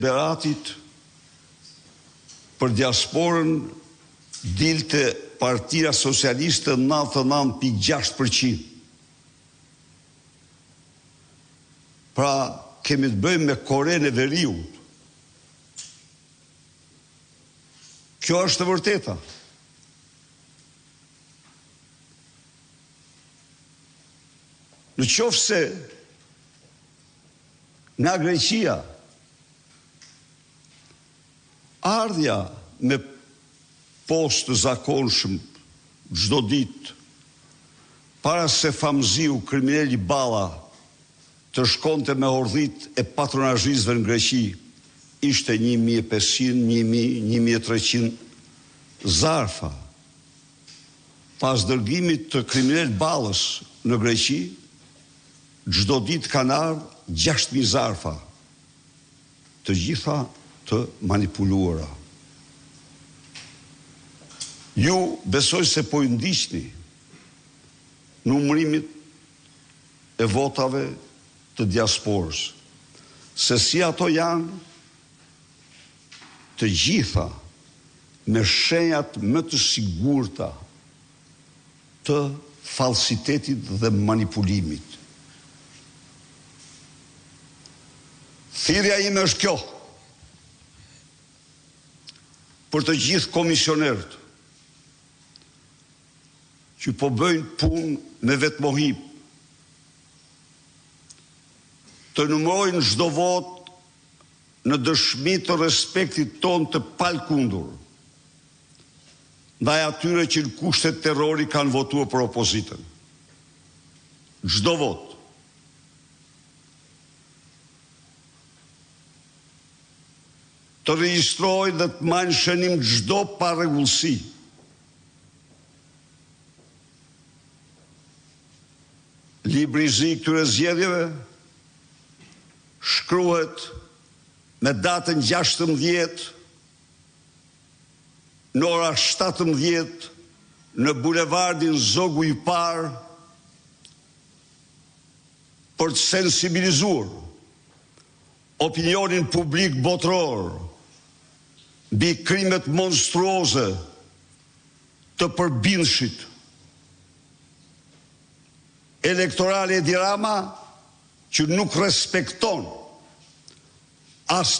Beratit për diasporën dilte Partia Socialiste 99.6%. Pra kemi të bëjmë me Korenë e Veriut. Kjo është e vërteta. Në qoftë se nga Greqia ardhja me postë zakonshëm çdo ditë para se Famziu, kriminali Balla, të shkonte me ordhit e patronazhistëve në Greqi, ishte 1500, 1000, 1300 zarfa. Pas dërgimit të kriminalit Ballës në Greqi, çdo ditë kanë ardhur 6000 zarfa, të gjitha të manipuluara. Ju besoj se po i ndiqni numërimit e votave të diasporës, se si ato janë të gjitha me shenjat më të sigurta të falsitetit dhe manipulimit. Thirrja ime është kjo, për të gjithë komisionerët që po bëjnë punë me vetmohi, të numërojnë çdo votë në dëshmi të respektit ton të palkundur ndaj atyre që në kushtet terrori kanë votuar për opozitën. Çdo votë. Të regjistrojnë dhe të marrin shënim çdo parregullsi. Libri i zi këtyre zgjedhjeve shkruhet me datën 16 në ora 17 në bulevardin Zogu i Parë për të sensibilizuar opinionin publik botëror mbi krimet monstruoze të përbindshit elektorale Edi Rama, që nuk respekton as